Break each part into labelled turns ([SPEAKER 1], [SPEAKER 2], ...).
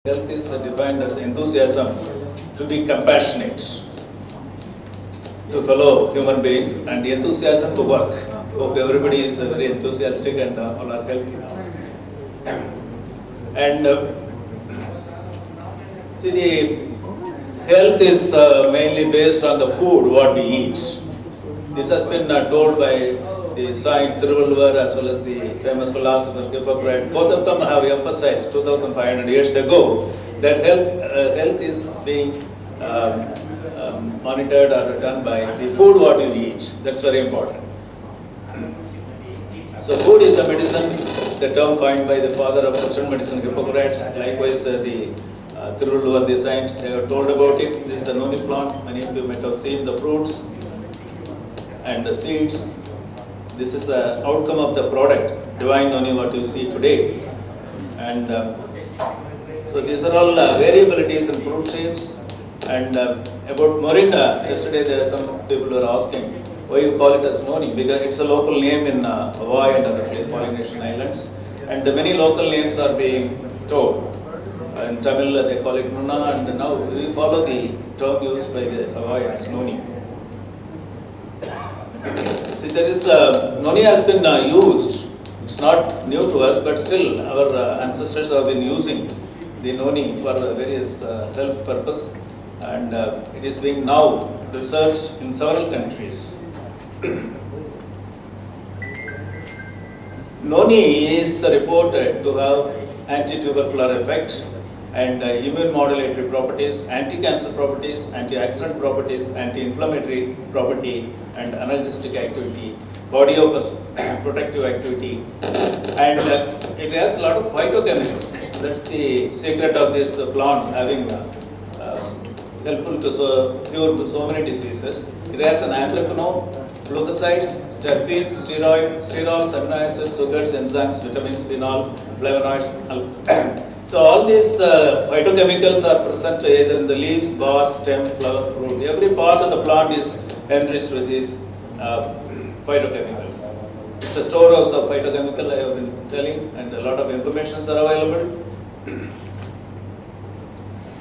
[SPEAKER 1] Health is defined as enthusiasm to be compassionate to fellow human beings and enthusiasm to work. Hope everybody is very enthusiastic and all are healthy now. And see, the health is mainly based on the food what we eat. This has been told by the saint Tiruvallur as well as the famous philosopher Hippocrates. Both of them have emphasized 2500 years ago that health is being monitored or done by the food what you eat. That's very important. So food is a medicine, the term coined by the father of Western medicine Hippocrates. Likewise the Tiruvallur, the saint, they have told about it. This is the noni plant. Many of you might have seen the fruits and the seeds. This is the outcome of the product, Divine Noni, what you see today. And so these are all variabilities in fruit shapes. And about moringa, yesterday there are some people who are asking why you call it as noni, because it's a local name in Hawaii and other Polynesian islands. And many local names are being told. In Tamil they call it nuna, and now we follow the term used by the Hawaiians, noni. See, there is noni has been used. It's not new to us, but still our ancestors have been using the noni for various health purpose, and it is being now researched in several countries. Noni is reported to have anti-tubercular effect and immune modulatory properties, anti-cancer properties, antioxidant properties, anti-inflammatory property, and analgesic activity, cardioprotective activity, and it has a lot of phytochemicals. That's the secret of this plant, having helpful to cure so many diseases. It has an anthraquinone, glucosides, terpenes, sterols, amino acids, sugars, enzymes, vitamins, phenols, flavonoids. So all these phytochemicals are present either in the leaves, bark, stem, flower, fruit. Every part of the plant is enriched with these phytochemicals. It's a storehouse of phytochemical, I have been telling, and a lot of information are available.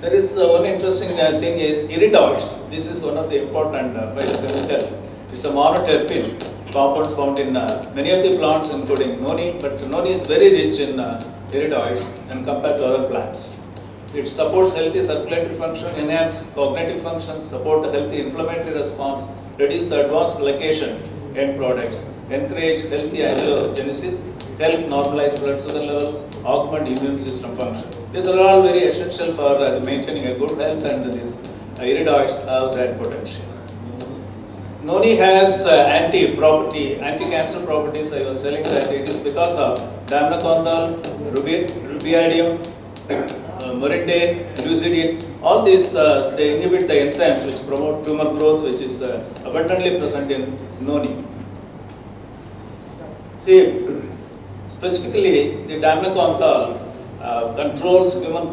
[SPEAKER 1] There is one interesting thing is iridoids. This is one of the important phytochemical. It's a monoterpene compound found in many of the plants, including noni, but noni is very rich in iridoids and compared to other plants. It supports healthy circulatory function, enhance cognitive function, support a healthy inflammatory response, reduce the advanced glycation end products, encourage healthy angiogenesis, help normalize blood sugar levels, augment immune system function. These are all very essential for maintaining a good health, and these iridoids have that potential. Noni has anti-cancer properties. I was telling that it is because of damnacontal, rubidium, morinda, lucidin. All these they inhibit the enzymes which promote tumor growth, which is abundantly present in noni. See, specifically the damnacontal controls human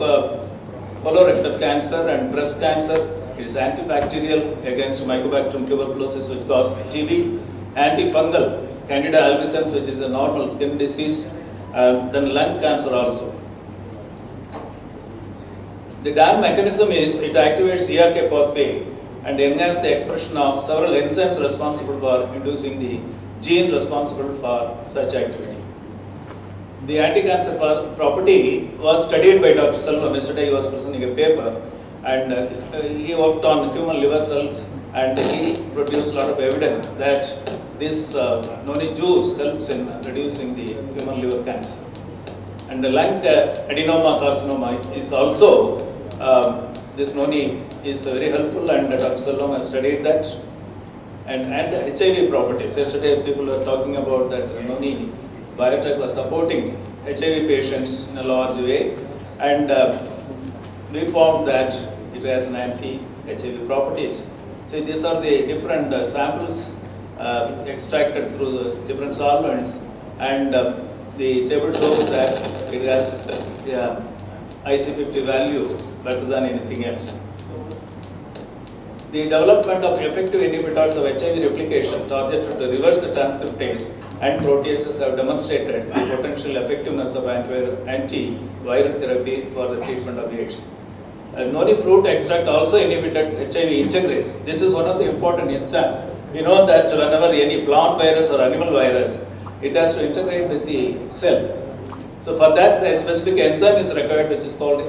[SPEAKER 1] colorectal cancer and breast cancer. It is antibacterial against Mycobacterium tuberculosis, which causes TB, antifungal, Candida albicans, which is a normal skin disease, then lung cancer also. The DAM mechanism is it activates ERK pathway and enhances the expression of several enzymes responsible for inducing the gene responsible for such activity. The anti-cancer property was studied by Dr. Selvam. Yesterday he was presenting a paper, and he worked on human liver cells, and he produced a lot of evidence that this noni juice helps in reducing the human liver cancer. And the lung adenoma carcinoma is also, this noni is very helpful, and Dr. Selvam has studied that. And HIV properties. Yesterday people were talking about that noni biotech was supporting HIV patients in a large way, and we found that it has an anti-HIV properties. See, these are the different samples extracted through the different solvents, and the table shows that it has IC50 value better than anything else. The development of effective inhibitors of HIV replication targeted to reverse the transcriptase and proteases have demonstrated the potential effectiveness of antiviral therapy for the treatment of AIDS. Noni fruit extract also inhibited HIV integrase. This is one of the important enzymes. We know that whenever any plant virus or animal virus, it has to integrate with the cell. So for that, a specific enzyme is required, which is called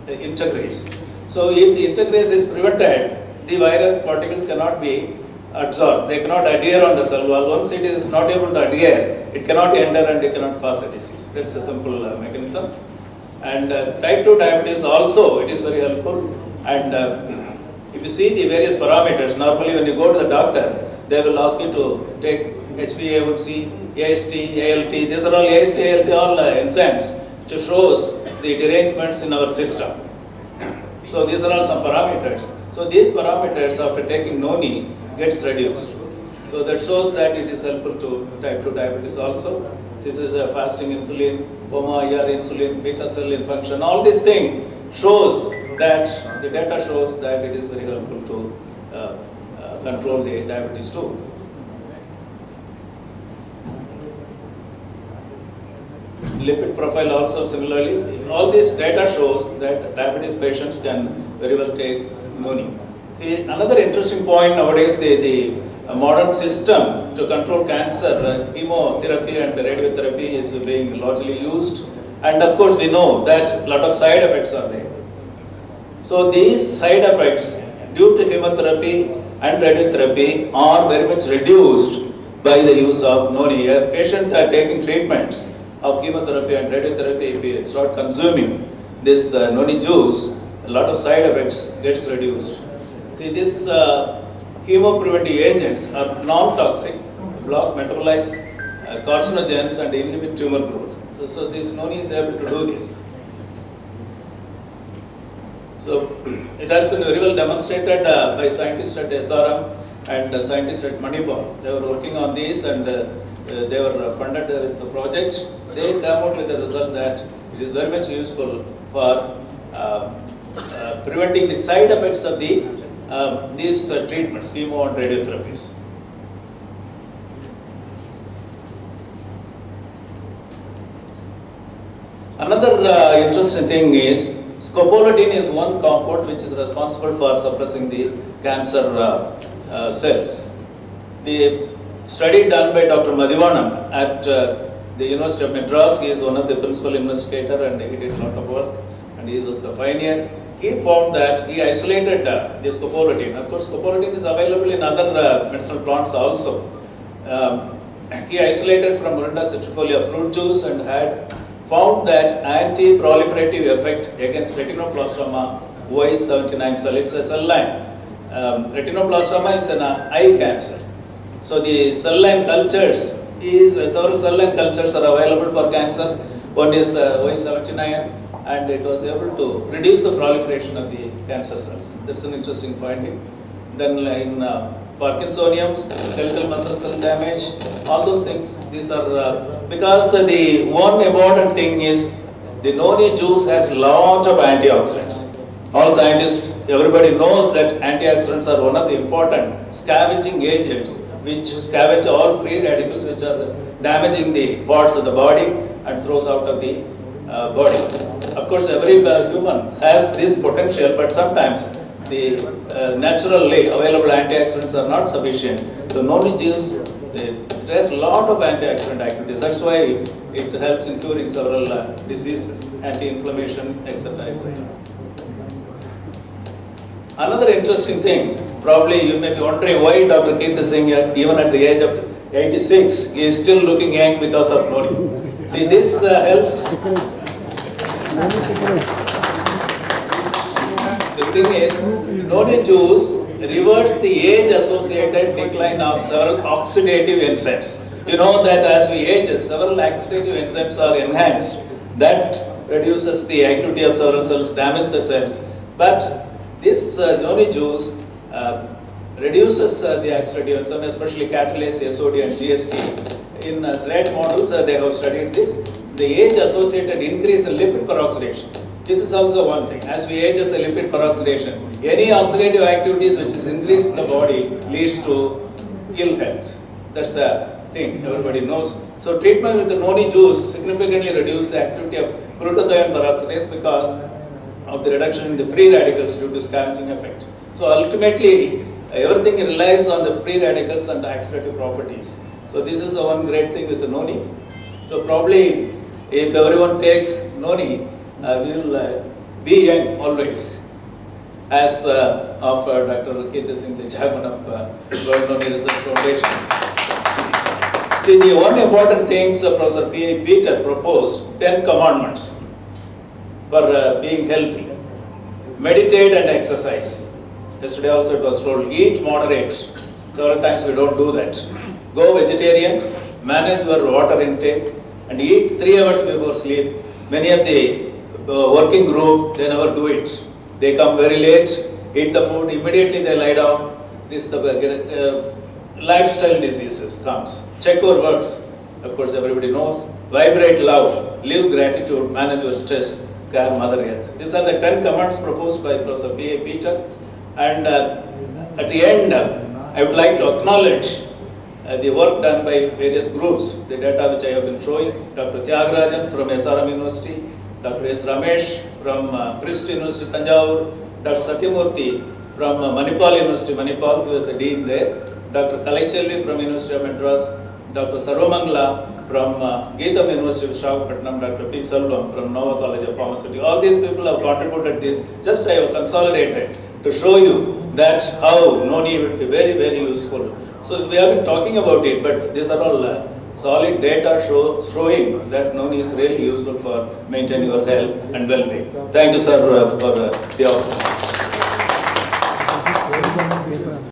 [SPEAKER 1] integrase. So if the integrase is prevented, the virus particles cannot be absorbed. They cannot adhere on the cell wall. Once it is not able to adhere, it cannot enter and it cannot cause the disease. That's a simple mechanism. And type 2 diabetes also, it is very helpful. And if you see the various parameters, normally when you go to the doctor, they will ask you to take HbA1c, AST, ALT. These are all AST, ALT, all enzymes which shows the derangements in our system. So these are all some parameters. So these parameters after taking Noni gets reduced. So that shows that it is helpful to type 2 diabetes also. This is a fasting insulin, HOMA-IR insulin, beta cell function. All these things shows that the data shows that it is very helpful to control the diabetes too. Lipid profile also similarly. All this data shows that diabetes patients can very well take Noni. See, another interesting point nowadays, the modern system to control cancer, chemotherapy and radiotherapy is being largely used. And of course we know that a lot of side effects are there. So these side effects due to chemotherapy and radiotherapy are very much reduced by the use of Noni. A patient taking treatments of chemotherapy and radiotherapy, if we start consuming this Noni juice, a lot of side effects gets reduced. See, these chemo-preventing agents are non-toxic, block metabolize carcinogens and inhibit tumor growth. So this Noni is able to do this. So it has been very well demonstrated by scientists at SRM and scientists at Manipur. They were working on this and they were funded with the project. They came out with the result that it is very much useful for preventing the side effects of these treatments, chemo and radiotherapies. Another interesting thing is scopolamine is one compound which is responsible for suppressing the cancer cells. The study done by Dr. Madhivanan at the University of Madras, he is one of the principal investigator and he did a lot of work and he was the pioneer. He found that he isolated the scopolamine. Of course, scopolamine is available in other medicinal plants also. He isolated from Morinda citrifolia fruit juice and had found that anti-proliferative effect against retinoblastoma Y79 cell. It's a cell line. Retinoblastoma is an eye cancer. So the cell line cultures several cell line cultures are available for cancer. One is Y79 and it was able to reduce the proliferation of the cancer cells. That's an interesting finding. Then in Parkinsonian, skeletal muscle cell damage, all those things, these are, because the one important thing is the Noni juice has lot of antioxidants. All scientists, everybody knows that antioxidants are one of the important scavenging agents which scavenge all free radicals which are damaging the parts of the body and throws out of the body. Of course, every human has this potential, but sometimes the naturally available antioxidants are not sufficient. So Noni juice, it has a lot of antioxidant activities. That's why it helps in curing several diseases, anti-inflammation, etc., etc. Another interesting thing, probably you may be wondering why Dr. Keith Singh, even at the age of 86, is still looking young because of Noni. See, this helps. The thing is, Noni juice reverts the age-associated decline of several oxidative enzymes. You know that as we age, several oxidative enzymes are enhanced. That reduces the activity of several cells, damages the cells. But this Noni juice reduces the oxidative enzyme, especially catalase, SOD and GST. In rat models, they have studied this. The age-associated increase in lipid peroxidation. This is also one thing. As we age, the lipid peroxidation, any oxidative activities which is increased in the body leads to ill health. That's the thing everybody knows. So treatment with the noni juice significantly reduced the activity of glutathione peroxidase because of the reduction in the free radicals due to scavenging effect. So ultimately, everything relies on the free radicals and the oxidative properties. So this is one great thing with the noni. So probably, if everyone takes noni, we will be young always. As of Dr. Keith Singh, the chairman of World Noni Research Foundation. See, the one important thing Professor P.A. Peter proposed, 10 commandments for being healthy. Meditate and exercise. Yesterday also it was told, eat moderate. Several times we don't do that. Go vegetarian, manage your water intake, and eat 3 hours before sleep. Many of the working group, they never do it. They come very late, eat the food, immediately they lie down. This lifestyle diseases comes. Check your words. Of course, everybody knows. Vibrate love, live gratitude, manage your stress, care Mother Earth. These are the 10 commands proposed by Professor P.A. Peter. And at the end, I would like to acknowledge the work done by various groups, the data which I have been showing. Dr. Tyagarajan from SRM University, Dr. S. Ramesh from Christ University, Tanjavur, Dr. Satyamurthy from Manipal University, Manipal, who is the dean there, Dr. Kalaiselvi from University of Madras, Dr. Sarvamangala from Geetham University of Visakhapatnam, Dr. P. Selvam from Nova College of Pharmaceutics. All these people have contributed this. Just I have consolidated to show you that how noni will be very, very useful. So we have been talking about it, but these are all solid data showing that noni is really useful for maintaining your health and well-being. Thank you, sir, for the opportunity.